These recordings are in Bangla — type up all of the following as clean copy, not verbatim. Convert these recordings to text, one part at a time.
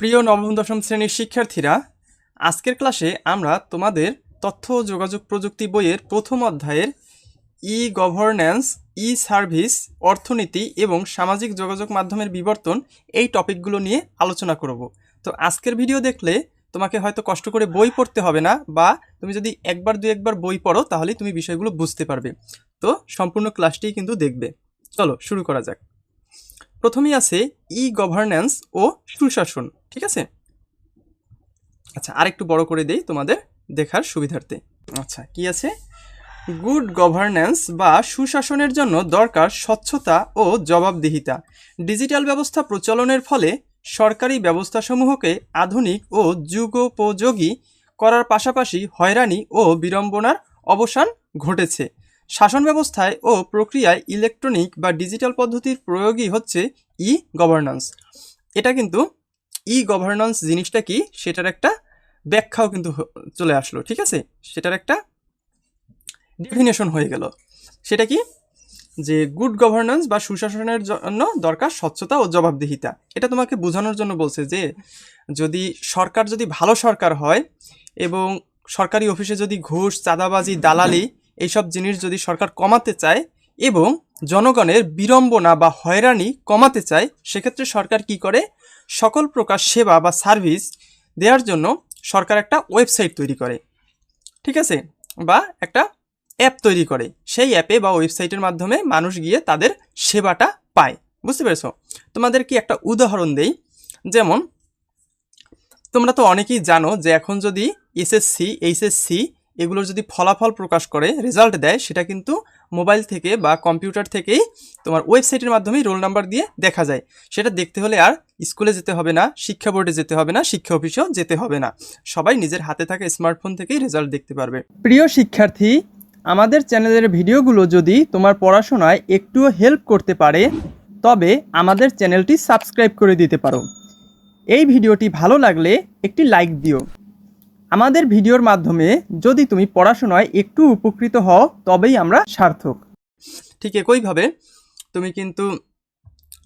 প্রিয় নবম দশম শ্রেণীর শিক্ষার্থীরা, আজকের ক্লাসে আমরা তোমাদের তথ্য ও যোগাযোগ প্রযুক্তি বইয়ের প্রথম অধ্যায়ের ই গভর্ন্যান্স, ই সার্ভিস, অর্থনীতি এবং সামাজিক যোগাযোগ মাধ্যমের বিবর্তন এই টপিকগুলো নিয়ে আলোচনা করব। তো আজকের ভিডিও দেখলে তোমাকে হয়তো কষ্ট করে বই পড়তে হবে না, বা তুমি যদি একবার দুই একবার বই পড়ো তাহলেই তুমি বিষয়গুলো বুঝতে পারবে। তো সম্পূর্ণ ক্লাসটি কিন্তু দেখবে। চলো শুরু করা যাক। প্রথমেই আছে ই গভর্ন্যান্স ও সুশাসন, ঠিক আছে? আচ্ছা, আরেকটু বড় করে দেই তোমাদের দেখার সুবিধার্থে। আচ্ছা, কি আছে? গুড গভর্ন্যান্স বা সুশাসনের জন্য দরকার স্বচ্ছতা ও জবাবদিহিতা। ডিজিটাল ব্যবস্থা প্রচলনের ফলে সরকারি ব্যবস্থাসমূহকে আধুনিক ও যুগোপযোগী করার পাশাপাশি হয়রানি ও বিড়ম্বনার অবসান ঘটেছে। শাসন ব্যবস্থায় ও প্রক্রিয়ায় ইলেকট্রনিক বা ডিজিটাল পদ্ধতির প্রয়োগই হচ্ছে ই গভর্ন্যান্স। এটা কিন্তু ই গভর্ন্যান্স জিনিসটা কি সেটার একটা ব্যাখ্যাও কিন্তু চলে আসলো, ঠিক আছে? সেটার একটা ডেফিনেশন হয়ে গেল। সেটা কি? যে গুড গভর্ন্যান্স বা সুশাসনের জন্য দরকার স্বচ্ছতা ও জবাবদিহিতা। এটা তোমাকে বোঝানোর জন্য বলছে যে যদি সরকার যদি ভালো সরকার হয় এবং সরকারি অফিসে যদি ঘুষ, চাঁদাবাজি, দালালি এইসব জিনিস যদি সরকার কমাতে চায় এবং জনগণের বিড়ম্বনা বা হয়রানি কমাতে চায়, সেক্ষেত্রে সরকার কি করে? সকল প্রকার সেবা বা সার্ভিস দেওয়ার জন্য সরকার একটা ওয়েবসাইট তৈরি করে, ঠিক আছে? বা একটা অ্যাপ তৈরি করে। সেই অ্যাপে বা ওয়েবসাইটের মাধ্যমে মানুষ গিয়ে তাদের সেবাটা পায়। বুঝতে পেরেছো? তোমাদের কি একটা উদাহরণ দেই। যেমন তোমরা তো অনেকেই জানো যে এখন যদি এসএসসি, এইচএসসি এগুলোর যদি ফলাফল প্রকাশ করে, রেজাল্ট দেয়, সেটা কিন্তু মোবাইল থেকে বা কম্পিউটার থেকেই তোমার ওয়েবসাইটের মাধ্যমেই রোল নাম্বার দিয়ে দেখা যায়। সেটা দেখতে হলে আর স্কুলে যেতে হবে না, শিক্ষা বোর্ডে যেতে হবে না, শিক্ষা অফিসেও যেতে হবে না। সবাই নিজের হাতে থাকা স্মার্টফোন থেকেই রেজাল্ট দেখতে পারবে। প্রিয় শিক্ষার্থী, আমাদের চ্যানেলের ভিডিওগুলো যদি তোমার পড়াশোনায় একটুও হেল্প করতে পারে তবে আমাদের চ্যানেলটি সাবস্ক্রাইব করে দিতে পারো। এই ভিডিওটি ভালো লাগলে একটি লাইক দিও। আমাদের ভিডিওর মাধ্যমে যদি তুমি পড়াশোনায় একটু উপকৃত হও তবেই আমরা সার্থক। ঠিক একইভাবে তুমি কিন্তু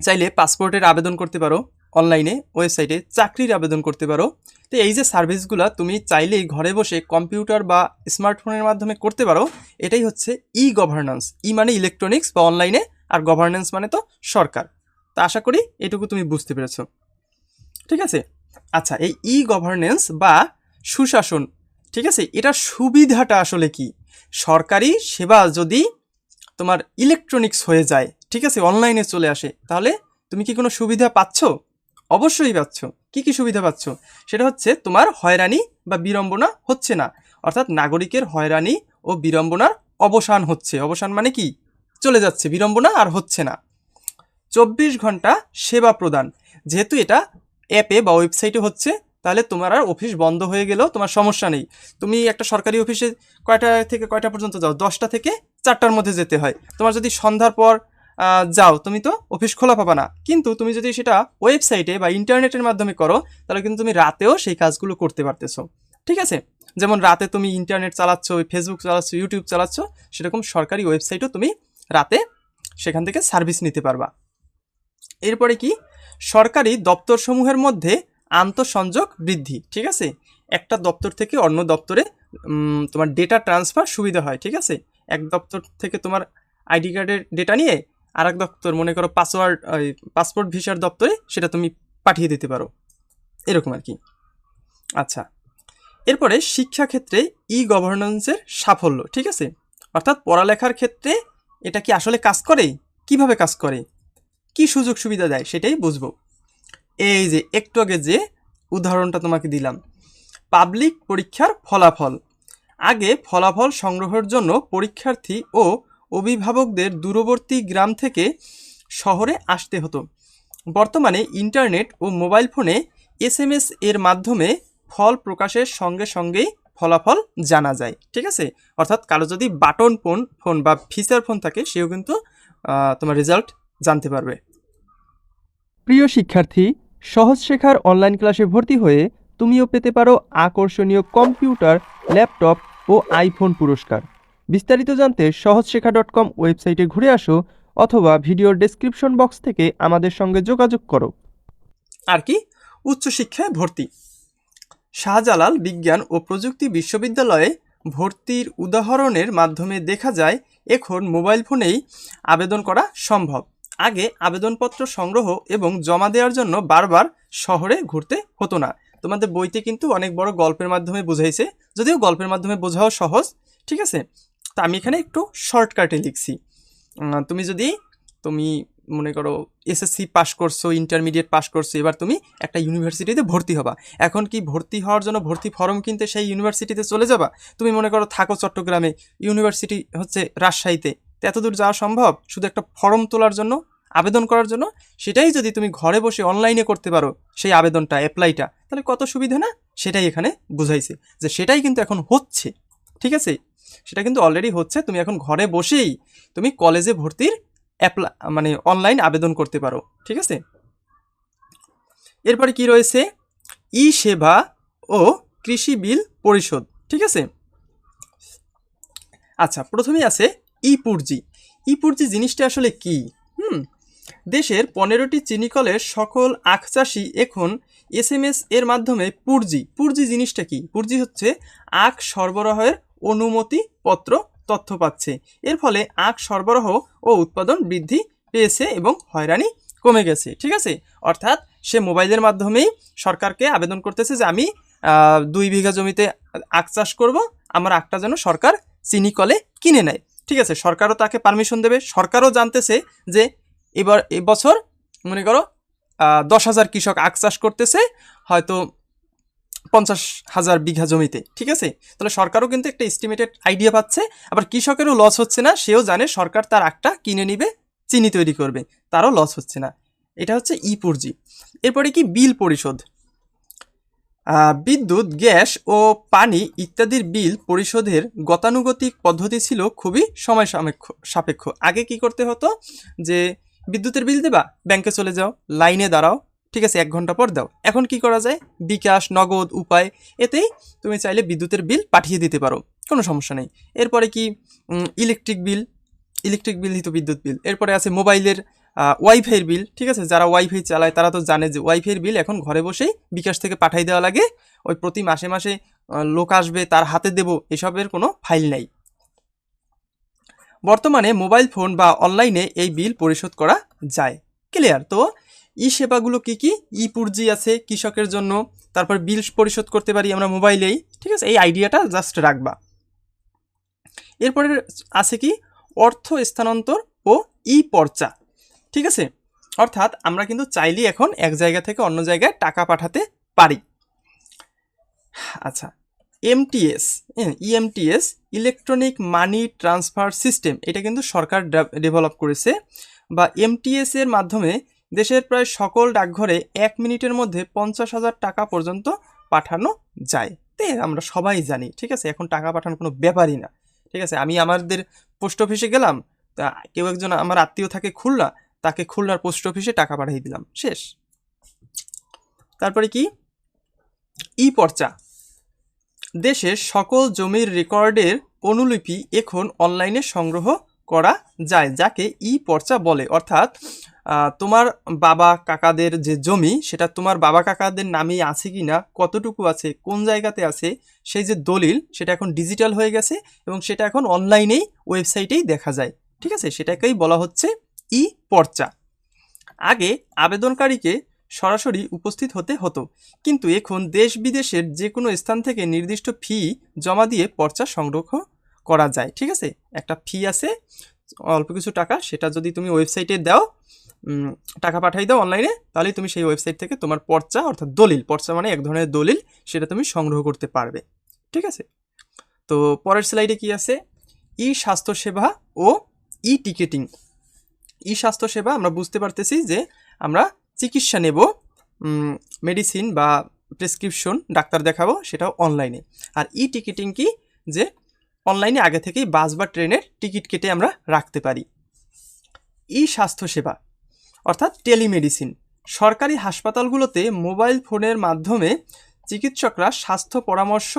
চাইলে পাসপোর্টের আবেদন করতে পারো, অনলাইনে ওয়েবসাইটে চাকরির আবেদন করতে পারো। তো এই যে সার্ভিসগুলো তুমি চাইলেই ঘরে বসে কম্পিউটার বা স্মার্টফোনের মাধ্যমে করতে পারো। এটাই হচ্ছে ই গভর্ন্যান্স। ই মানে ইলেকট্রনিক্স বা অনলাইনে, আর গভর্ন্যান্স মানে তো সরকার। তা আশা করি এটুকু তুমি বুঝতে পেরেছো, ঠিক আছে? আচ্ছা, এই ই গভর্নেন্স বা সুশাসন, ঠিক আছে, এটার সুবিধাটা আসলে কি? সরকারি সেবা যদি তোমার ইলেকট্রনিক্স হয়ে যায়, ঠিক আছে, অনলাইনে চলে আসে, তাহলে তুমি কি কোনো সুবিধা পাচ্ছ? অবশ্যই পাচ্ছ। কি কি সুবিধা পাচ্ছ? সেটা হচ্ছে তোমার হয়রানি বা বিড়ম্বনা হচ্ছে না, অর্থাৎ নাগরিকের হয়রানি ও বিড়ম্বনার অবসান হচ্ছে। অবসান মানে কি? চলে যাচ্ছে, বিড়ম্বনা আর হচ্ছে না। 24 ঘন্টা সেবা প্রদান। যেহেতু এটা অ্যাপে বা ওয়েবসাইটে হচ্ছে, তাহলে তোমার আর অফিস বন্ধ হয়ে গেলেও তোমার সমস্যা নেই। তুমি একটা সরকারি অফিসে কয়টা থেকে কয়টা পর্যন্ত যাও? 10টা থেকে 4টার মধ্যে যেতে হয়। তোমার যদি সন্ধ্যার পর যাও, তুমি তো অফিস খোলা পাবা না। কিন্তু তুমি যদি সেটা ওয়েবসাইটে বা ইন্টারনেটের মাধ্যমে করো, তাহলে কিন্তু তুমি রাতেও সেই কাজগুলো করতে পারতেছো, ঠিক আছে? যেমন রাতে তুমি ইন্টারনেট চালাচ্ছ, ফেসবুক চালাচ্ছ, ইউটিউব চালাচ্ছ, সেরকম সরকারি ওয়েবসাইটও তুমি রাতে সেখান থেকে সার্ভিস নিতে পারবা। এরপরে কি? সরকারি দপ্তরসমূহের মধ্যে আন্তঃসংযোগ বৃদ্ধি, ঠিক আছে? একটা দপ্তর থেকে অন্য দপ্তরে তোমার ডেটা ট্রান্সফার সুবিধা হয়, ঠিক আছে? এক দপ্তর থেকে তোমার আইডি কার্ডের ডেটা নিয়ে আর এক দপ্তর, মনে করো পাসপোর্ট ভিসার দপ্তরে, সেটা তুমি পাঠিয়ে দিতে পারো, এরকম আর কি। আচ্ছা, এরপরে শিক্ষাক্ষেত্রে ই গভর্নেন্সের সাফল্য, ঠিক আছে? অর্থাৎ পড়ালেখার ক্ষেত্রে এটা কি আসলে কাজ করে? কিভাবে কাজ করে, কি সুযোগ সুবিধা দেয়, সেটাই বুঝবো। এই যে একটু আগে যে উদাহরণটা তোমাকে দিলাম, পাবলিক পরীক্ষার ফলাফল। আগে ফলাফল সংগ্রহের জন্য পরীক্ষার্থী ও অভিভাবকদের দূরবর্তী গ্রাম থেকে শহরে আসতে হতো। বর্তমানে ইন্টারনেট ও মোবাইল ফোনে SMS এর মাধ্যমে ফল প্রকাশের সঙ্গে সঙ্গেই ফলাফল জানা যায়, ঠিক আছে? অর্থাৎ কারো যদি বাটন ফোন বা ফিচার ফোন থাকে, সেও কিন্তু তোমার রেজাল্ট জানতে পারবে। প্রিয় শিক্ষার্থী, সহজ শেখার অনলাইন ক্লাসে ভর্তি হয়ে তুমিও পেতে পারো আকর্ষণীয় কম্পিউটার, ল্যাপটপ ও আইফোন পুরস্কার। বিস্তারিত জানতে সহজশেখা.com ওয়েবসাইটে ঘুরে আসো অথবা ভিডিওর ডেসক্রিপশন বক্স থেকে আমাদের সঙ্গে যোগাযোগ করো। আর কি? উচ্চশিক্ষায় ভর্তি। শাহজালাল বিজ্ঞান ও প্রযুক্তি বিশ্ববিদ্যালয়ে ভর্তির উদাহরণের মাধ্যমে দেখা যায় এখন মোবাইল ফোনেই আবেদন করা সম্ভব। আগে আবেদনপত্র সংগ্রহ এবং জমা দেওয়ার জন্য বারবার শহরে ঘুরতে হতো না। তোমাদের বইতে কিন্তু অনেক বড় গল্পের মাধ্যমে বোঝাইছে, যদিও গল্পের মাধ্যমে বোঝাও সহজ, ঠিক আছে। তো আমি এখানে একটু শর্টকাটে লিখছি। তুমি মনে করো এসএসসি পাস করছো, ইন্টারমিডিয়েট পাস করছো, এবার তুমি একটা ইউনিভার্সিটিতে ভর্তি হবা। এখন কি ভর্তি হওয়ার জন্য ভর্তি ফর্ম কিনতে সেই ইউনিভার্সিটিতে চলে যাবা? তুমি মনে করো থাকো চট্টগ্রামে, ইউনিভার্সিটি হচ্ছে রাজশাহীতে, তো এত দূর যাওয়া সম্ভব শুধু একটা ফর্ম তোলার জন্য, আবেদন করার জন্য? সেটাই যদি তুমি ঘরে বসে অনলাইনে করতে পারো সেই আবেদনটা, অ্যাপ্লাইটা, তাহলে কত সুবিধা না? সেটাই এখানে বুঝাইছে যে সেটাই কিন্তু এখন হচ্ছে, ঠিক আছে। সেটা কিন্তু অলরেডি হচ্ছে। তুমি এখন ঘরে বসেই তুমি কলেজে ভর্তির মানে অনলাইন আবেদন করতে পারো, ঠিক আছে। এরপরে কি রয়েছে? ই সেবা ও কৃষি বিল পরিশোধ, ঠিক আছে। আচ্ছা, প্রথমেই আছে ই-পুরজি। ই-পুরজি জিনিসটা আসলে কি? দেশের 15টি চিনিকলের সকল আখ চাষি এখন SMS এর মাধ্যমে পুরজি জিনিসটা কি? পুরজি হচ্ছে আখ সরবরাহের অনুমতি পত্র তথ্য পাচ্ছে। এর ফলে আখ সরবরাহ ও উৎপাদন বৃদ্ধি পেয়েছে এবং হয়রানি কমে গেছে, ঠিক আছে। অর্থাৎ সে মোবাইলের মাধ্যমেই সরকারকে আবেদন করতেছে যে আমি 2 বিঘা জমিতে আখ চাষ করব, আমার আখটা যেন সরকার চিনি কলে কিনে নেয়, ঠিক আছে। সরকারও তাকে পারমিশন দেবে। সরকারও জানতেছে যে এবছর মনে করো 10,000 কৃষক আখ চাষ করতেছে হয়তো 50,000 বিঘা জমিতে, ঠিক আছে। তাহলে সরকারও কিন্তু একটা এস্টিমেটেড আইডিয়া পাচ্ছে, আবার কৃষকেরও লস হচ্ছে না, সেও জানে সরকার তার আখটা কিনে নিবে, চিনি তৈরি করবে, তারও লস হচ্ছে না। এটা হচ্ছে ই-পুরজি। এরপরে কি? বিল পরিশোধ। বিদ্যুৎ, গ্যাস ও পানি ইত্যাদির বিল পরিশোধের গতানুগতিক পদ্ধতি ছিল খুবই সময় সাপেক্ষ। আগে কি করতে হতো যে বিদ্যুতের বিল দেবা, ব্যাংকে চলে যাও, লাইনে দাঁড়াও, ঠিক আছে, 1 ঘন্টা পর দাও। এখন কি করা যায়? বিকাশ, নগদ উপায়, এতেই তুমি চাইলে বিদ্যুতের বিল পাঠিয়ে দিতে পারো, কোনো সমস্যা নেই। এরপরে কি? ইলেকট্রিক বিল তো বিদ্যুৎ বিল। এরপরে আছে মোবাইলের ওয়াইফাইয়ের বিল, ঠিক আছে। যারা ওয়াইফাই চালায় তারা তো জানে যে ওয়াইফাইয়ের বিল এখন ঘরে বসেই বিকাশ থেকে পাঠাই দেওয়া লাগে। ওই প্রতি মাসে মাসে লোক আসবে, তার হাতে দেব, এসবের কোনো ফাইল নাই। বর্তমানে মোবাইল ফোন বা অনলাইনে এই বিল পরিশোধ করা যায়। ক্লিয়ার? তো ই সেবাগুলো কি কি? ই-পুরজি আছে কৃষকের জন্য, তারপর বিল পরিশোধ করতে পারি আমরা মোবাইলেই, ঠিক আছে। এই আইডিয়াটা জাস্ট রাখবা। এরপরে আছে কি? অর্থ স্থানান্তর ও ই-পর্চা, ঠিক আছে। অর্থাৎ আমরা কিন্তু চাইলেই এখন এক জায়গা থেকে অন্য জায়গায় টাকা পাঠাতে পারি। আচ্ছা, EMTS, electronic money transfer system, এটা কিন্তু সরকার ডেভেলপ করেছে। বা এমটিএস এর মাধ্যমে দেশের প্রায় সকল ডাকঘরে 1 মিনিটের মধ্যে 50,000 টাকা পর্যন্ত পাঠানো যায়। তাই আমরা সবাই জানি, ঠিক আছে। এখন টাকা পাঠানোর কোনো ব্যাপারই না, ঠিক আছে। আমি আমাদের পোস্ট অফিসে গেলাম, তা কেউ একজন আমার আত্মীয় থাকে খুলনা, তাকে খুলনার পোস্ট অফিসে টাকা পাঠিয়ে দিলাম, শেষ। তারপরে কি? ই-পর্চা। দেশের সকল জমির রেকর্ডের অনুলিপি এখন অনলাইনে সংগ্রহ করা যায়, যাকে ই-পর্চা বলে। অর্থাৎ তোমার বাবা কাকাদের যে জমি, সেটা তোমার বাবা কাকাদের নামেই আছে কি না, কতটুকু আছে, কোন জায়গাতে আছে, সেই যে দলিল, সেটা এখন ডিজিটাল হয়ে গেছে এবং সেটা এখন অনলাইনেই ওয়েবসাইটেই দেখা যায়, ঠিক আছে। সেটাকেই বলা হচ্ছে ই-পর্চা। আগে আবেদনকারীকে সরাসরি উপস্থিত হতে হতো, কিন্তু এখন দেশ বিদেশের যে কোনো স্থান থেকে নির্দিষ্ট ফি জমা দিয়ে পর্চা সংগ্রহ করা যায়, ঠিক আছে। একটা ফি আছে, অল্প কিছু টাকা, সেটা যদি তুমি ওয়েবসাইটে দাও, টাকা পাঠাই দাও অনলাইনে, তাহলে তুমি সেই ওয়েবসাইট থেকে তোমার পর্চা, অর্থাৎ দলিল, পর্চা মানে এক ধরনের দলিল, সেটা তুমি সংগ্রহ করতে পারবে, ঠিক আছে। তো পরের স্লাইডে কি আছে? ই স্বাস্থ্যসেবা ও ই টিকেটিং। ই স্বাস্থ্যসেবা আমরা বুঝতে পারতেছি যে আমরা চিকিৎসা নেব, মেডিসিন বা প্রেসক্রিপশন, ডাক্তার দেখাবো, সেটাও অনলাইনে। আর ই টিকিটিং কি? যে অনলাইনে আগে থেকেই বাস বা ট্রেনের টিকিট কেটে আমরা রাখতে পারি। ই স্বাস্থ্যসেবা অর্থাৎ টেলিমেডিসিন। সরকারি হাসপাতালগুলোতে মোবাইল ফোনের মাধ্যমে চিকিৎসকরা স্বাস্থ্য পরামর্শ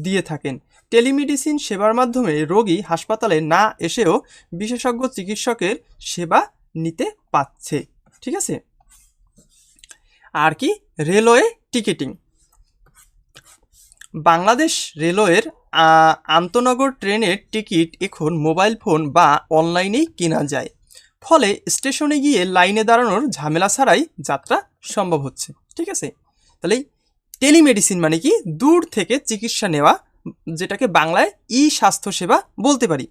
দিয়ে থাকেন। টেলিমেডিসিন সেবার মাধ্যমে রোগী হাসপাতালে না এসেও বিশেষজ্ঞ চিকিৎসকের সেবা নিতে পাচ্ছে, ঠিক আছে। আর কি? Railway ticketing. বাংলাদেশ রেলওয়ের আন্তনগর ট্রেনের টিকিট এখন মোবাইল ফোন বা অনলাইনেই কেনা যায়, ফলে স্টেশনে গিয়ে লাইনে দাঁড়ানোর ঝামেলা ছাড়াই যাত্রা সম্ভব হচ্ছে। ঠিক আছে, তাহলে টেলিমেডিসিন মানে কি, দূর থেকে চিকিৎসা নেওয়া, যেটাকে বাংলায় ই স্বাস্থ্যসেবা বলতে পারি।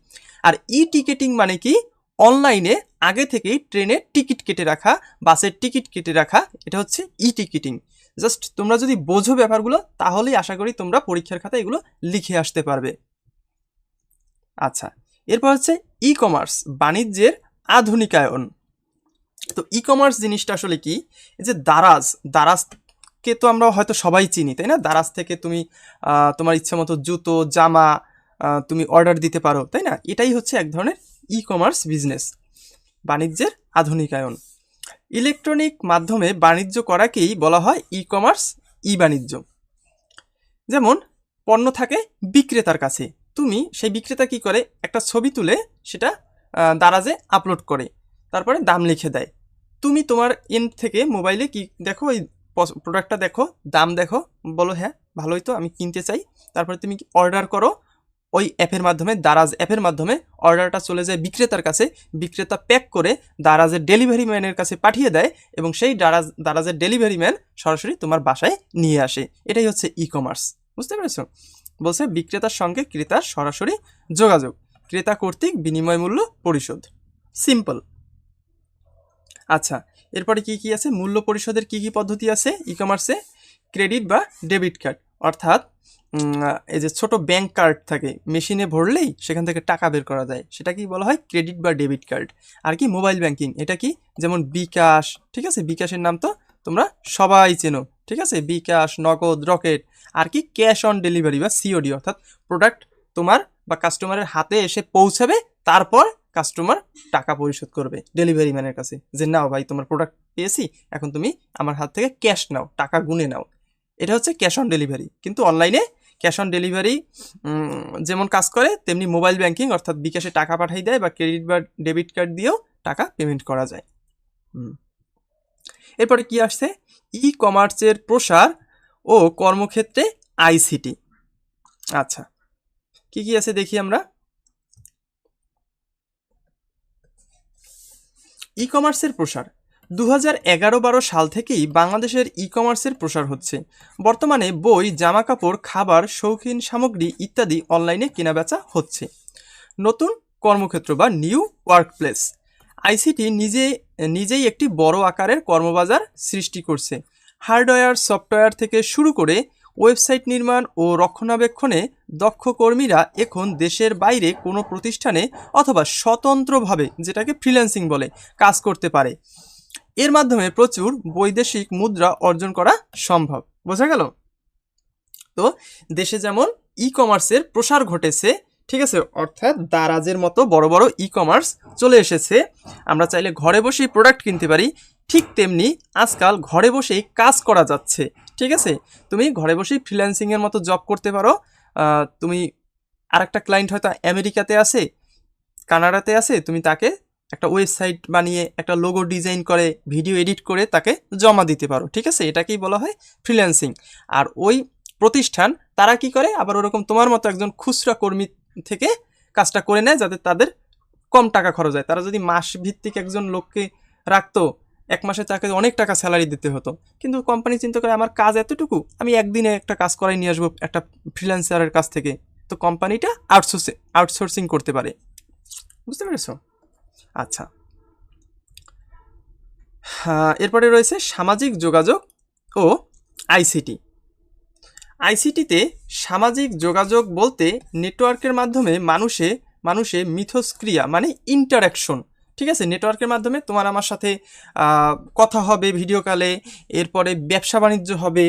আর ই টিকেটিং মানে কি, অনলাইনে আগে থেকেই ট্রেনের টিকিট কেটে রাখা, বাসের টিকিট কেটে রাখা, এটা হচ্ছে ই টিকিটিং। জাস্ট তোমরা যদি বোঝো ব্যাপারগুলো, তাহলেই আশা করি তোমরা পরীক্ষার খাতায় এগুলো লিখে আসতে পারবে। আচ্ছা, এরপর হচ্ছে ই কমার্স, বাণিজ্যের আধুনিকায়ন। তো ই কমার্স জিনিসটা আসলে কি, এই যে দারাজকে তো আমরা হয়তো সবাই চিনি, তাই না? দারাজ থেকে তুমি তোমার ইচ্ছা মতো জুতো, জামা তুমি অর্ডার দিতে পারো, তাই না? এটাই হচ্ছে এক ধরনের ই কমার্স বিজনেস, বাণিজ্যের আধুনিকায়ন। ইলেকট্রনিক মাধ্যমে বাণিজ্য করাকেই বলা হয় ই কমার্স, ই বাণিজ্য। যেমন পণ্য থাকে বিক্রেতার কাছে, তুমি সেই বিক্রেতা কি করে, একটা ছবি তুলে সেটা দারাজে আপলোড করে, তারপরে দাম লিখে দেয়। তুমি তোমার এন্ড থেকে মোবাইলে কি দেখো, ওই প্রোডাক্টটা দেখো, দাম দেখো, বলো হ্যাঁ ভালোই তো, আমি কিনতে চাই। তারপরে তুমি অর্ডার করো ওই অ্যাপের মাধ্যমে, দারাজ অ্যাপের মাধ্যমে অর্ডারটা চলে যায় বিক্রেতার কাছে, বিক্রেতা প্যাক করে দারাজের ডেলিভারি ম্যানের কাছে পাঠিয়ে দেয়, এবং সেই দারাজের ডেলিভারি ম্যান সরাসরি তোমার বাসায় নিয়ে আসে। এটাই হচ্ছে ই কমার্স। বুঝতে পেরেছো? বলছে বিক্রেতার সঙ্গে ক্রেতার সরাসরি যোগাযোগ, ক্রেতা কর্তৃক বিনিময় মূল্য পরিশোধ। সিম্পল। আচ্ছা, এরপরে কি কি আছে, মূল্য পরিশোধের কি কি পদ্ধতি আছে ই কমার্সে? ক্রেডিট বা ডেবিট কার্ড, অর্থাৎ এই যে ছোট ব্যাংক কার্ড থাকে, মেশিনে ভরলেই সেখান থেকে টাকা বের করা যায়, সেটা কি বলা হয় ক্রেডিট বা ডেবিট কার্ড। আর কি মোবাইল ব্যাংকিং, এটা কি, যেমন বিকাশ, ঠিক আছে, বিকাশের নাম তো তোমরা সবাই চেনো, ঠিক আছে, বিকাশ, নগদ, রকেট। আর কি ক্যাশ অন ডেলিভারি বা সিওডি, অর্থাৎ প্রোডাক্ট তোমার বা কাস্টমারের হাতে এসে পৌঁছাবে, তারপর কাস্টমার টাকা পরিশোধ করবে ডেলিভারি ম্যানের কাছে, যে নাও ভাই তোমার প্রোডাক্ট পেয়েছি, এখন তুমি আমার হাত থেকে ক্যাশ নাও, টাকা গুনে নাও। এটা হচ্ছে ক্যাশ অন ডেলিভারি। কিন্তু অনলাইনে ক্যাশ অন ডেলিভারি যেমন কাজ করে, তেমনি মোবাইল ব্যাংকিং অর্থাৎ বিকাশে টাকা পাঠাই দেয়, বা ক্রেডিট বা ডেবিট কার্ড দিয়েও টাকা পেমেন্ট করা যায়। এরপরে কি আসছে, ই কমার্সের প্রসার ও কর্মক্ষেত্রে আইসিটি। আচ্ছা, কি কি আছে দেখি আমরা। ই কমার্সের প্রসার 2011-12 সাল থেকেই বাংলাদেশের ই কমার্সের প্রসার হচ্ছে। বর্তমানে বই, জামাকাপড়, খাবার, শৌখিন সামগ্রী ইত্যাদি অনলাইনে কেনাবেচা হচ্ছে। নতুন কর্মক্ষেত্র বা নিউ ওয়ার্কপ্লেস, আইসিটি নিজেই একটি বড় আকারের কর্মবাজার সৃষ্টি করছে। হার্ডওয়্যার, সফটওয়্যার থেকে শুরু করে ওয়েবসাইট নির্মাণ ও রক্ষণাবেক্ষণে দক্ষ কর্মীরা এখন দেশের বাইরে কোনো প্রতিষ্ঠানে অথবা স্বতন্ত্রভাবে, যেটাকে ফ্রিল্যান্সিং বলে, কাজ করতে পারে। এর মাধ্যমে প্রচুর বৈদেশিক মুদ্রা অর্জন করা সম্ভব। বোঝা গেল? তো দেশে যেমন ই কমার্সের প্রসার ঘটেছে, ঠিক আছে, অর্থাৎ দারাজের মতো বড় বড় ই কমার্স চলে এসেছে, আমরা চাইলে ঘরে বসেই প্রোডাক্ট কিনতে পারি, ঠিক তেমনি আজকাল ঘরে বসেই কাজ করা যাচ্ছে। ঠিক আছে, তুমি ঘরে বসেই ফ্রিল্যান্সিংয়ের মতো জব করতে পারো। তুমি আরেকটা ক্লায়েন্ট হয়তো আমেরিকাতে আছে, কানাডাতে আছে, তুমি তাকে একটা ওয়েবসাইট বানিয়ে একটা লোগো ডিজাইন করে ভিডিও এডিট করে তাকে জমা দিতে পারো। ঠিক আছে, এটাকেই বলা হয় ফ্রিল্যান্সিং। আর ওই প্রতিষ্ঠান তারা কি করে, আবার ওরকম তোমার মতো একজন খুচরা কর্মী থেকে কাজটা করে নেয়, যাতে তাদের কম টাকা খরচ হয়। তারা যদি মাস ভিত্তিক একজন লোককে রাখতো, এক মাসে তাকে অনেক টাকা স্যালারি দিতে হতো, কিন্তু কোম্পানি চিন্তা করে আমার কাজ এতটুকু, আমি একদিনে একটা কাজ করাই নিয়ে আসবো একটা ফ্রিল্যান্সারের কাছ থেকে, তো কোম্পানিটা আউটসোর্সিং করতে পারে। বুঝতে পেরেছো? আচ্ছা, এরপরে রয়েছে সামাজিক যোগাযোগ ও আইসিটি। আইসিটিতে সামাজিক যোগাযোগ বলতে নেটওয়ার্কের মাধ্যমে মানুষে মিথস্ক্রিয়া মানে ইন্টারাকশন। ঠিক আছে, নেটওয়ার্কের মাধ্যমে তোমার আমার সাথে কথা হবে ভিডিও কলে, এরপরে ব্যবসা বাণিজ্য হবে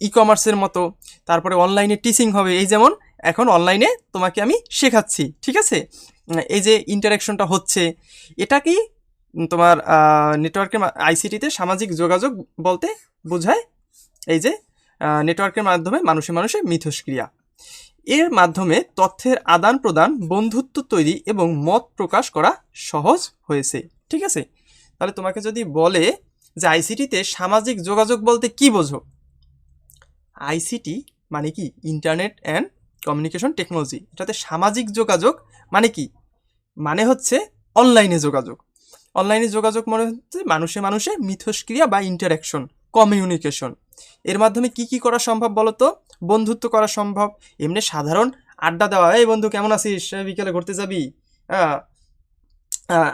ই কমার্সের মতো, তারপরে অনলাইনে টিচিং হবে। এই যেমন এখন অনলাইনে তোমাকে আমি শেখাচ্ছি, ঠিক আছে, এই যে ইন্টারাকশনটা হচ্ছে, এটা কি তোমার নেটওয়ার্কের আইসিটিতে সামাজিক যোগাযোগ বলতে বোঝায় এই যে নেটওয়ার্কের মাধ্যমে মানুষে মিথস্ক্রিয়া। এর মাধ্যমে তথ্যের আদান প্রদান, বন্ধুত্ব তৈরি এবং মত প্রকাশ করা সহজ হয়েছে। ঠিক আছে, তাহলে তোমাকে যদি বলে যে আইসিটিতে সামাজিক যোগাযোগ বলতে কি বোঝো? আইসিটি মানে কি? Internet and communication technology. এটাতে সামাজিক যোগাযোগ মানে কি? মানে হচ্ছে অনলাইনে যোগাযোগ। অনলাইনে যোগাযোগ মানে হচ্ছে মানুষে মানুষে মিথস্ক্রিয়া বা ইন্টারাকশন, কমিউনিকেশন। এর মাধ্যমে কি কি করা সম্ভব বলো তো? বন্ধুত্ব করা সম্ভব, এমনি সাধারণ আড্ডা দেওয়া, এই বন্ধু কেমন আছিস, বিকেলে ঘুরতে যাবি, আহ,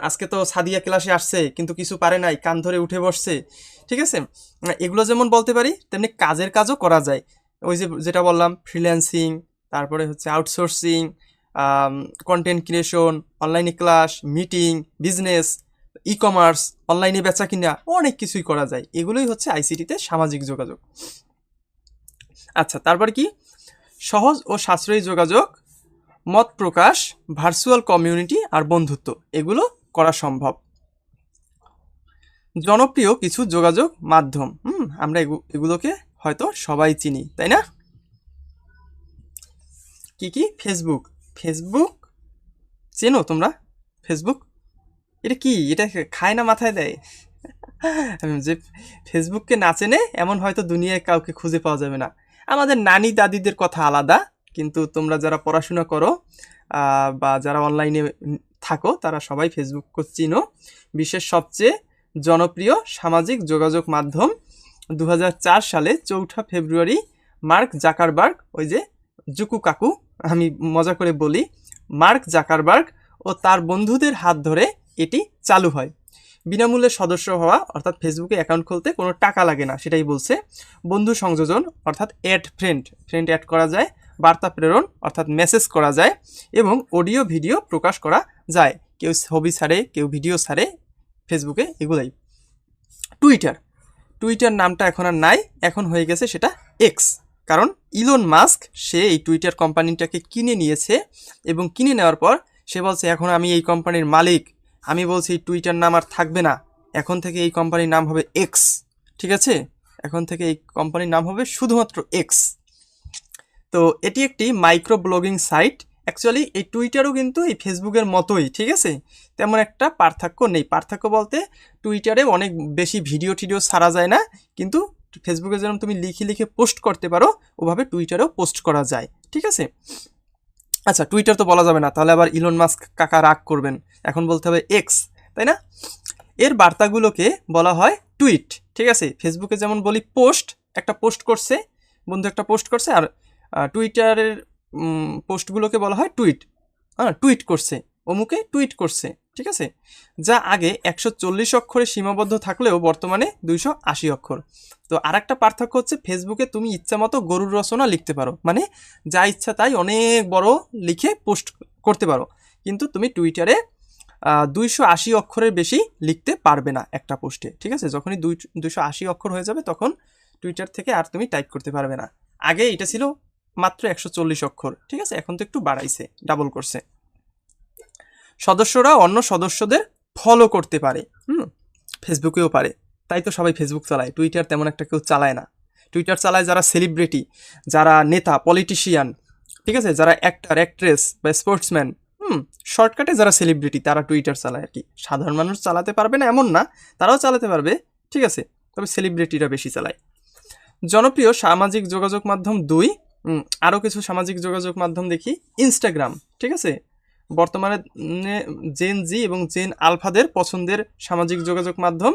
আজকে তো সাদিয়া ক্লাসে আসছে কিন্তু কিছু পারে নাই, কান ধরে উঠে বসছে, ঠিক আছে? এগুলো যেমন বলতে পারি, তেমনি কাজের কাজও করা যায়। ওই যে যেটা বললাম, ফ্রিল্যান্সিং, তারপরে হচ্ছে আউটসোর্সিং, কন্টেন্ট ক্রিয়েশন, অনলাইনে class, meeting, business, e commerce, অনলাইনে বেচা কিনা, অনেক কিছুই করা যায়। এগুলোই হচ্ছে আইসিটিতে সামাজিক যোগাযোগ। আচ্ছা, তারপর কি? সহজ ও সাশ্রয়ী যোগাযোগ, মত প্রকাশ, ভার্চুয়াল কমিউনিটি আর বন্ধুত্ব, এগুলো করা সম্ভব। জনপ্রিয় কিছু যোগাযোগ মাধ্যম, আমরা এগুলোকে হয়তো সবাই চিনি, তাই না? কি কি? ফেসবুক। ফেসবুক চেনো তোমরা? ফেসবুক এটা কি? এটা খায় না মাথায় দেয়? যে ফেসবুককে না চেনে এমন হয়তো দুনিয়ায় কাউকে খুঁজে পাওয়া যাবে না। আমাদের নানি দাদিদের কথা আলাদা, কিন্তু তোমরা যারা পড়াশোনা করো বা যারা অনলাইনে থাকো, তারা সবাই ফেসবুক চিনো। বিশ্বের সবচেয়ে জনপ্রিয় সামাজিক যোগাযোগ মাধ্যম। 2004 সালে 4 ফেব্রুয়ারি মার্ক জাকারবার্গ, ওই যে জুকু কাকু, আমি মজা করে বলি, মার্ক জাকারবার্গ ও তার বন্ধুদের হাত ধরে এটি চালু হয়। বিনামূল্যে সদস্য হওয়া, অর্থাৎ ফেসবুকে অ্যাকাউন্ট খুলতে কোনো টাকা লাগে না, সেটাই বলছে। বন্ধু সংযোজন, অর্থাৎ ফ্রেন্ড অ্যাড করা যায়। বার্তা প্রেরণ, অর্থাৎ মেসেজ করা যায়। এবং অডিও ভিডিও প্রকাশ করা যায়। কেউ ছবি ছাড়ে, কেউ ভিডিও ছাড়ে ফেসবুকে, এগুলাই। টুইটার নামটা এখন আর নাই, এখন হয়ে গেছে সেটা এক্স। কারণ ইলন মাস্ক সে এই টুইটার কোম্পানিটাকে কিনে নিয়েছে, এবং কিনে নেওয়ার পর সে বলছে এখন আমি এই কোম্পানির মালিক, আমি বলছি টুইটার নাম আর থাকবে না, এখন থেকে এই কোম্পানির নাম হবে এক্স। ঠিক আছে? এখন থেকে এই কোম্পানির নাম হবে শুধুমাত্র এক্স। তো এটি একটি মাইক্রো ব্লগিং সাইট। অ্যাকচুয়ালি এই টুইটারও কিন্তু এই ফেসবুকের মতোই, ঠিক আছে? তেমন একটা পার্থক্য নেই। পার্থক্য বলতে টুইটারে অনেক বেশি ভিডিও টিডিও ছাড়া যায় না, কিন্তু ফেসবুকে যেরকম তুমি লিখে পোস্ট করতে পারো, ওভাবে টুইটারেও পোস্ট করা যায়, ঠিক আছে? আচ্ছা, টুইটার তো বলা যাবে না, তাহলে আবার ইলন মাস্ক কাকা রাগ করবেন, এখন বলতে হবে এক্স, তাই না? এর বার্তাগুলোকে বলা হয় টুইট, ঠিক আছে? ফেসবুকে যেমন বলি পোস্ট, একটা পোস্ট করছে বন্ধু, একটা পোস্ট করছে, আর টুইটারের পোস্টগুলোকে বলা হয় টুইট। টুইট করছে, অমুকে টুইট করছে, ঠিক আছে? যা আগে 140 অক্ষরে সীমাবদ্ধ থাকলেও বর্তমানে 280 অক্ষর। তো আর একটা পার্থক্য হচ্ছে, ফেসবুকে তুমি ইচ্ছা মতো গরুর রচনা লিখতে পারো, মানে যা ইচ্ছা তাই অনেক বড় লিখে পোস্ট করতে পারো, কিন্তু তুমি টুইটারে 280 অক্ষরের বেশি লিখতে পারবে না একটা পোস্টে, ঠিক আছে? যখনই 280 অক্ষর হয়ে যাবে, তখন টুইটার থেকে আর তুমি টাইপ করতে পারবে না। আগে এটা ছিল মাত্র 140 অক্ষর, ঠিক আছে? এখন তো একটু বাড়াইছে, ডাবল করছে। সদস্যরা অন্য সদস্যদের ফলো করতে পারে, ফেসবুকেও পারে, তাই তো সবাই ফেসবুক চালায়। টুইটার তেমন একটা কেউ চালায় না। টুইটার চালায় যারা সেলিব্রিটি, যারা নেতা, পলিটিশিয়ান, ঠিক আছে? যারা অ্যাক্টর, অ্যাক্ট্রেস বা স্পোর্টসম্যান, শর্টকাটে যারা সেলিব্রিটি, তারা টুইটার চালায় আর কি। সাধারণ মানুষ চালাতে পারবে না এমন না, তারাও চালাতে পারবে, ঠিক আছে? তবে সেলিব্রিটিরা বেশি চালায়। জনপ্রিয় সামাজিক যোগাযোগ মাধ্যম 2। আরও কিছু সামাজিক যোগাযোগ মাধ্যম দেখি। ইনস্টাগ্রাম, ঠিক আছে? বর্তমানে জেন জি এবং জেন আলফাদের পছন্দের সামাজিক যোগাযোগ মাধ্যম।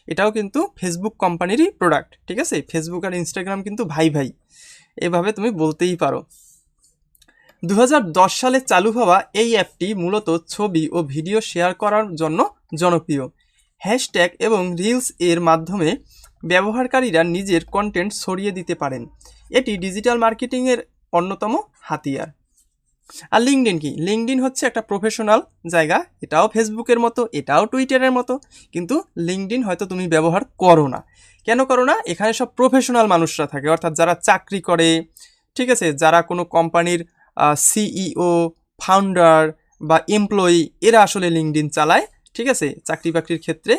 এটাও কিন্তু ফেসবুক কোম্পানিরই প্রোডাক্ট, ঠিক আছে? ফেসবুক আর ইনস্টাগ্রাম কিন্তু ভাই ভাই, এভাবে তুমি বলতেই পারো। 2010 সালে চালু হওয়া এই অ্যাপটি মূলত ছবি ও ভিডিও শেয়ার করার জন্য জনপ্রিয়। হ্যাশট্যাগ এবং রিলস এর মাধ্যমে ব্যবহারকারীরা নিজের কন্টেন্ট ছড়িয়ে দিতে পারেন। এটি ডিজিটাল মার্কেটিংয়ের অন্যতম হাতিয়ার। আর লিঙ্কডইন কি? লিঙ্কডইন হচ্ছে একটা প্রফেশনাল জায়গা, এটাও ফেসবুকের মতো, এটাও টুইটারের মতো, কিন্তু লিঙ্কডইন হয়তো তুমি ব্যবহার করো না। কেন করো না? এখানে সব প্রফেশনাল মানুষরা থাকে, অর্থাৎ যারা চাকরি করে, ঠিক আছে? যারা কোনো কোম্পানির সিইও, ফাউন্ডার বা এমপ্লয়ি, এরা আসলে লিঙ্কডইন চালায়, ঠিক আছে? চাকরি বাকরির ক্ষেত্রে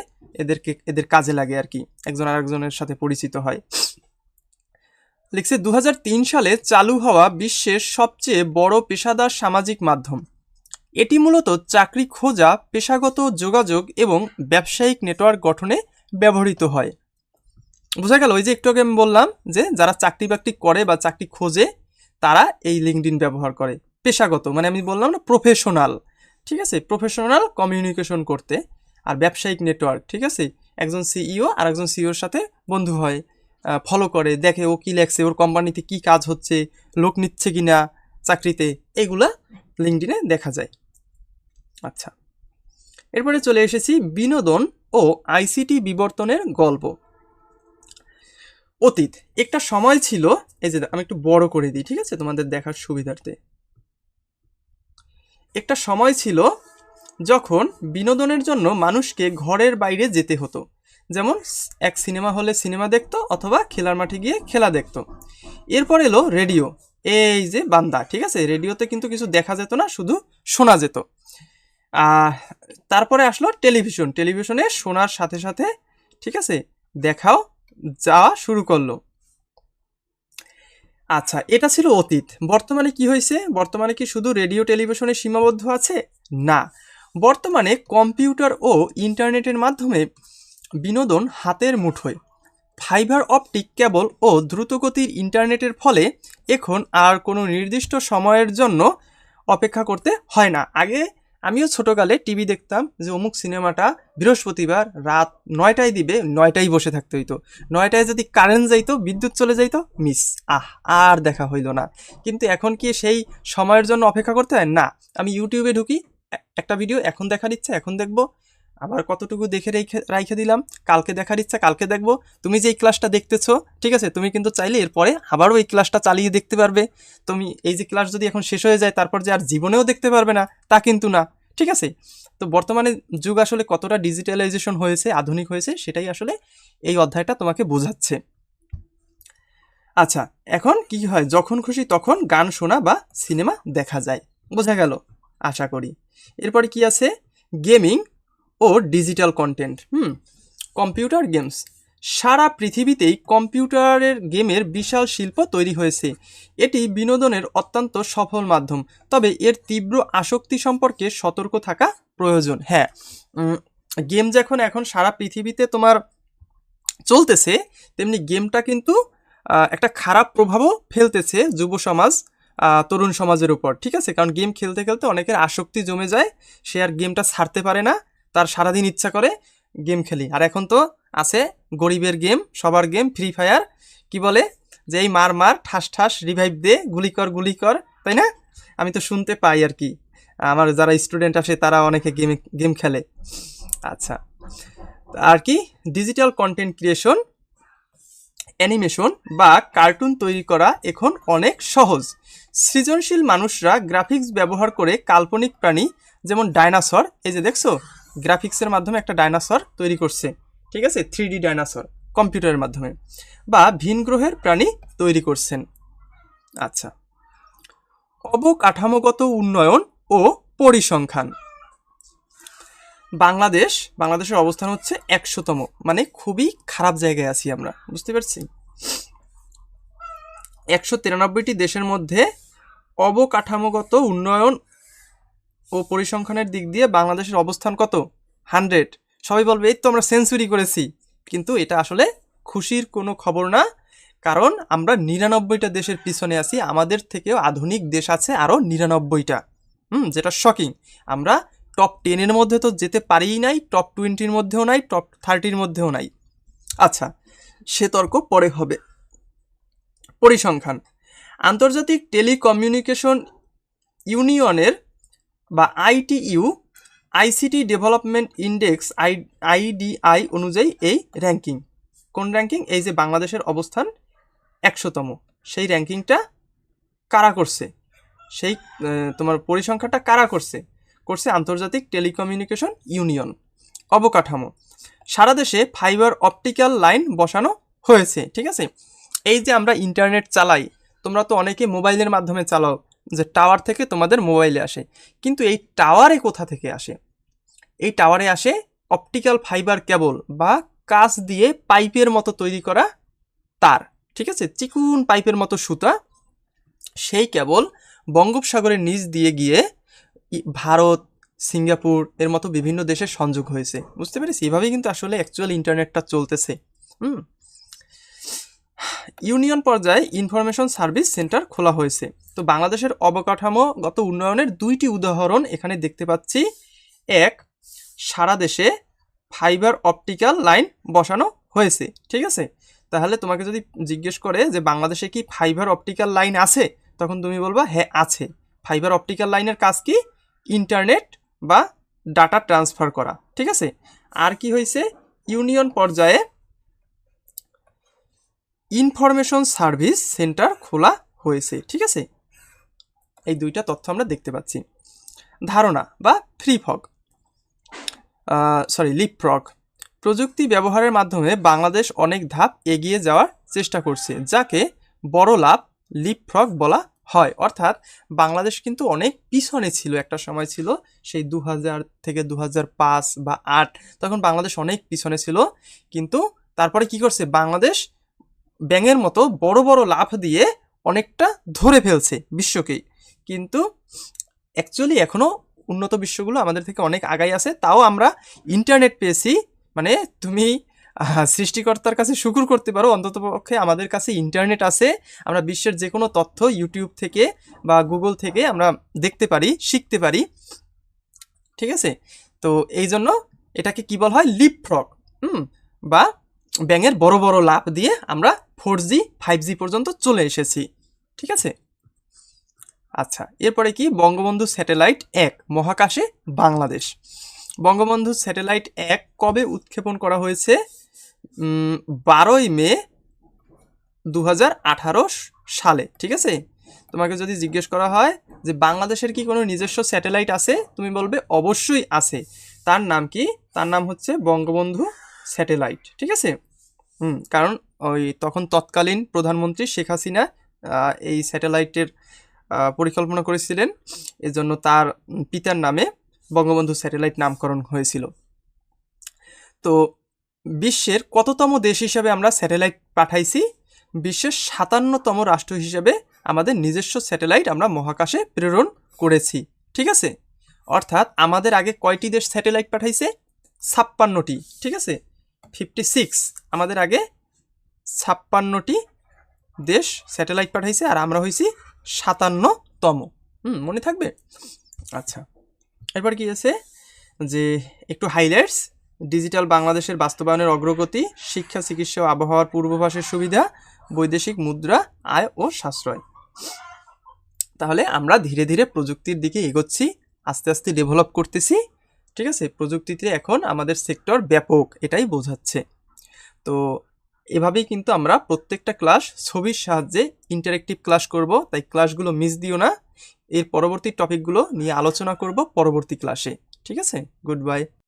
এদের কাজে লাগে আর কি, একজন আরেকজনের সাথে পরিচিত হয়। লিখছে 2003 সালে চালু হওয়া বিশ্বের সবচেয়ে বড় পেশাদার সামাজিক মাধ্যম। এটি মূলত চাকরি খোঁজা, পেশাগত যোগাযোগ এবং ব্যবসায়িক নেটওয়ার্ক গঠনে ব্যবহৃত হয়। বোঝা গেল? ওই যে একটু আগে আমি বললাম যে যারা চাকরি বাকরি করে বা চাকরি খোঁজে তারা এই লিঙ্কডইন ব্যবহার করে, পেশাগত, মানে আমি বললাম না প্রফেশনাল, ঠিক আছে, প্রফেশনাল কমিউনিকেশন করতে। আর ব্যবসায়িক নেটওয়ার্ক, ঠিক আছে, একজন সিইও আর একজন সিইওর সাথে বন্ধু হয়, ফলো করে, দেখে ও কী লেখছে, ওর কোম্পানিতে কী কাজ হচ্ছে, লোক নিচ্ছে কি না চাকরিতে, এগুলা লিঙ্কডইনে দেখা যায়। আচ্ছা, এরপরে চলে এসেছি বিনোদন ও আইসিটি বিবর্তনের গল্প। অতীত। একটা সময় ছিল, এই যে আমি একটু বড় করে দিই, ঠিক আছে, তোমাদের দেখার সুবিধার্থে। একটা সময় ছিল যখন বিনোদনের জন্য মানুষকে ঘরের বাইরে যেতে হতো, যেমন এক সিনেমা হলে সিনেমা দেখতো অথবা খেলার মাঠে গিয়ে খেলা দেখতো। এরপর এলো রেডিও, এই যে বান্দা, ঠিক আছে, রেডিওতে কিন্তু কিছু দেখা যেত না, শুধু শোনা যেত। তারপরে আসলো টেলিভিশন, টেলিভিশনে শোনার সাথে সাথে, ঠিক আছে, দেখাও যাওয়া শুরু করলো। আচ্ছা, এটা ছিল অতীত। বর্তমানে কি হয়েছে? বর্তমানে কি শুধু রেডিও টেলিভিশনে সীমাবদ্ধ আছে? না, বর্তমানে কম্পিউটার ও ইন্টারনেটের মাধ্যমে বিনোদন হাতের মুঠোয়। ফাইবার অপটিক কেবল ও দ্রুতগতির ইন্টারনেটের ফলে এখন আর কোনো নির্দিষ্ট সময়ের জন্য অপেক্ষা করতে হয় না। আগে আমিও ছোটোকালে টিভি দেখতাম যে অমুক সিনেমাটা বৃহস্পতিবার রাত 9টায় দিবে, 9টায় বসে থাকতে হইতো। 9টায় যদি কারেন্ট যাইতো, বিদ্যুৎ চলে যাইতো, মিস, আর দেখা হইল না। কিন্তু এখন কি সেই সময়ের জন্য অপেক্ষা করতে হয়? না, আমি ইউটিউবে ঢুকি, একটা ভিডিও এখন দেখার ইচ্ছা এখন দেখবো, আবার কতটুকু দেখে রাইখে দিলাম, কালকে দেখার ইচ্ছা কালকে দেখবো। তুমি যে এই ক্লাসটা দেখতেছো, ঠিক আছে, তুমি কিন্তু চাইলে এরপরে আবারও এই ক্লাসটা চালিয়ে দেখতে পারবে। তুমি এই যে ক্লাস যদি এখন শেষ হয়ে যায় তারপর যে আর জীবনেও দেখতে পারবে না তা কিন্তু না, ঠিক আছে। তো বর্তমানে যুগ আসলে কতটা ডিজিটালাইজেশন হয়েছে, আধুনিক হয়েছে, সেটাই আসলে এই অধ্যায়টা তোমাকে বোঝাচ্ছে। আচ্ছা, এখন কি হয়? যখন খুশি তখন গান শোনা বা সিনেমা দেখা যায়। বোঝা গেল আশা করি। এরপরে কি আছে? গেমিং ও ডিজিটাল কন্টেন্ট। Computer games. সারা পৃথিবীতেই কম্পিউটারের গেমের বিশাল শিল্প তৈরি হয়েছে। এটি বিনোদনের অত্যন্ত সফল মাধ্যম, তবে এর তীব্র আসক্তি সম্পর্কে সতর্ক থাকা প্রয়োজন। হ্যাঁ, গেম যখন এখন সারা পৃথিবীতে তোমার চলতেছে, তেমনি গেমটা কিন্তু একটা খারাপ প্রভাবও ফেলতেছে যুব সমাজ, তরুণ সমাজের উপর, ঠিক আছে। কারণ গেম খেলতে খেলতে অনেকের আসক্তি জমে যায়, সে আর গেমটা ছাড়তে পারে না, তার সারাদিন ইচ্ছা করে গেম খেলি। আর এখন তো আছে গরিবের গেম, সবার গেম, ফ্রি ফায়ার, কি বলে যে এই মার মার ঠাস ঠাস রিভাইভ দে, গুলি কর, তাই না? আমি তো শুনতে পাই আর কি, আমার যারা স্টুডেন্ট আসে তারা অনেকে গেম খেলে। আচ্ছা, আর কি ডিজিটাল কন্টেন্ট ক্রিয়েশন, অ্যানিমেশন বা কার্টুন তৈরি করা এখন অনেক সহজ। সৃজনশীল মানুষরা গ্রাফিক্স ব্যবহার করে কাল্পনিক প্রাণী, যেমন ডাইনোসর, এই যে দেখছো গ্রাফিক্সের মাধ্যমে একটা ডাইনোসর তৈরি করছে, ঠিক আছে, 3D ডাইনোসর কম্পিউটারের মাধ্যমে, বা ভিন গ্রহের প্রাণী তৈরি করছেন। আচ্ছা, অবকাঠামোগত উন্নয়ন ও পরিসংখ্যান। বাংলাদেশের অবস্থান হচ্ছে 100তম, মানে খুবই খারাপ জায়গায় আছি আমরা, বুঝতে পারছি। 193টি দেশের মধ্যে অবকাঠামোগত উন্নয়ন ও পরিসংখ্যানের দিক দিয়ে বাংলাদেশের অবস্থান কত? 100। সবাই বলবে এই তো আমরা সেঞ্চুরি করেছি, কিন্তু এটা আসলে খুশির কোনো খবর না, কারণ আমরা 99টা দেশের পিছনে আছি। আমাদের থেকেও আধুনিক দেশ আছে আরও 99টা, যেটা শকিং। আমরা টপ 10-এর মধ্যে তো যেতে পারিই নাই, টপ 20-র মধ্যেও নাই, টপ 30-র মধ্যেও নাই। আচ্ছা, সে তর্ক পরে হবে। পরিসংখ্যান। আন্তর্জাতিক টেলিকমিউনিকেশন ইউনিয়নের বা ITU ICT development index IDI অনুযায়ী এই র্যাঙ্কিং। কোন র্যাঙ্কিং? এই যে বাংলাদেশের অবস্থান 100তম, সেই র্যাঙ্কিংটা কারা করছে? সেই তোমার পরিসংখ্যানটা কারা করছে আন্তর্জাতিক টেলিকমিউনিকেশন ইউনিয়ন। অবকাঠামো। সারা দেশে ফাইবার অপটিক্যাল লাইন বসানো হয়েছে, ঠিক আছে। এই যে আমরা ইন্টারনেট চালাই, তোমরা তো অনেকে মোবাইলের মাধ্যমে চালাও, যে টাওয়ার থেকে তোমাদের মোবাইলে আসে, কিন্তু এই টাওয়ারে কোথা থেকে আসে? এই টাওয়ারে আসে অপটিক্যাল ফাইবার কেবল বা কাঁচ দিয়ে পাইপের মতো তৈরি করা তার, ঠিক আছে, চিকুন পাইপের মতো সুতা। সেই কেবল বঙ্গোপসাগরের নিচ দিয়ে গিয়ে ভারত, সিঙ্গাপুর এর মতো বিভিন্ন দেশের সংযোগ হয়েছে। বুঝতে পেরেছি? এভাবেই কিন্তু আসলে অ্যাকচুয়াল ইন্টারনেটটা চলতেছে। ইউনিয়ন পর্যায়ে ইনফরমেশন সার্ভিস সেন্টার খোলা হয়েছে। তো বাংলাদেশের অবকাঠামোগত উন্নয়নের 2টি উদাহরণ এখানে দেখতে পাচ্ছি। এক, সারা দেশে ফাইবার অপটিক্যাল লাইন বসানো হয়েছে। ঠিক আছে, তাহলে তোমাকে যদি জিজ্ঞেস করে যে বাংলাদেশে কি ফাইবার অপটিক্যাল লাইন আছে, তখন তুমি বলবা হ্যাঁ আছে। ফাইবার অপটিক্যাল লাইনের কাজ কি? ইন্টারনেট বা ডাটা ট্রান্সফার করা। ঠিক আছে, আর কি হয়েছে? ইউনিয়ন পর্যায়ে ইনফরমেশন সার্ভিস সেন্টার খোলা হয়েছে। ঠিক আছে, এই 2টা তথ্য আমরা দেখতে পাচ্ছি। ধারণা বা লিপফ্রগ প্রযুক্তি ব্যবহারের মাধ্যমে বাংলাদেশ অনেক ধাপ এগিয়ে যাওয়ার চেষ্টা করছে, যাকে বড় লাভ লিপফ্রগ বলা হয়। অর্থাৎ বাংলাদেশ কিন্তু অনেক পিছনে ছিল, একটা সময় ছিল সেই 2000 থেকে 2005 বা 8, তখন বাংলাদেশ অনেক পিছনে ছিল। কিন্তু তারপরে কি করছে বাংলাদেশ? ব্যাঙের মতো বড় বড় লাফ দিয়ে অনেকটা ধরে ফেলছে বিশ্বকেই। কিন্তু অ্যাকচুয়ালি এখনও উন্নত বিশ্বগুলো আমাদের থেকে অনেক আগাই আছে। তাও আমরা ইন্টারনেট পেয়েছি, মানে তুমি সৃষ্টিকর্তার কাছে শুকুর করতে পারো, অন্ততপক্ষে আমাদের কাছে ইন্টারনেট আছে। আমরা বিশ্বের যে কোনো তথ্য ইউটিউব থেকে বা গুগল থেকে আমরা দেখতে পারি, শিখতে পারি। ঠিক আছে, তো এই জন্য এটাকে কি বলা হয়? লিপফ্রগ। বা ব্যাঙের বড় বড় লাফ দিয়ে আমরা 4G 5G পর্যন্ত চলে এসেছি। ঠিক আছে, আচ্ছা, এরপরে কি? বঙ্গবন্ধু স্যাটেলাইট 1 মহাকাশে বাংলাদেশ। বঙ্গবন্ধু স্যাটেলাইট 1 কবে উৎক্ষেপণ করা হয়েছে? 12ই মে 2018 সালে। ঠিক আছে, তোমাকে যদি জিজ্ঞেস করা হয় যে বাংলাদেশের কি কোনো নিজস্ব স্যাটেলাইট আছে, তুমি বলবে অবশ্যই আছে। তার নাম কি? তার নাম হচ্ছে বঙ্গবন্ধু স্যাটেলাইট। ঠিক আছে, কারণ ওই তখন তৎকালীন প্রধানমন্ত্রী শেখ হাসিনা এই স্যাটেলাইটের পরিকল্পনা করেছিলেন, এজন্য তার পিতার নামে বঙ্গবন্ধু স্যাটেলাইট নামকরণ হয়েছিল। তো বিশ্বের কততম দেশ হিসাবে আমরা স্যাটেলাইট পাঠাইছি? বিশ্বের 57তম রাষ্ট্র হিসেবে আমাদের নিজস্ব স্যাটেলাইট আমরা মহাকাশে প্রেরণ করেছি। ঠিক আছে, অর্থাৎ আমাদের আগে কয়টি দেশ স্যাটেলাইট পাঠাইছে? 56টি। ঠিক আছে, 56। আমাদের আগে 56টি দেশ স্যাটেলাইট পাঠাইছে, আর আমরা হয়েছি 57তম। মনে থাকবে? আচ্ছা, এরপর কি আছে যে একটু হাইলাইটস। ডিজিটাল বাংলাদেশের বাস্তবায়নের অগ্রগতি, শিক্ষা, চিকিৎসা ও আবহাওয়ার পূর্বাভাসের সুবিধা, বৈদেশিক মুদ্রা, আয় ও সাশ্রয়। তাহলে আমরা ধীরে ধীরে প্রযুক্তির দিকে এগোচ্ছি, আস্তে আস্তে ডেভেলপ করতেছি। ঠিক আছে, প্রযুক্তিতে এখন আমাদের সেক্টর ব্যাপক, এটাই বোঝাচ্ছে। তো এভাবেই কিন্তু আমরা প্রত্যেকটা ক্লাস ছবির সাহায্যে ইন্টারেক্টিভ ক্লাস করব, তাই ক্লাসগুলো মিস দিও না। এর পরবর্তী টপিকগুলো নিয়ে আলোচনা করব পরবর্তী ক্লাসে। ঠিক আছে, গুড বাই।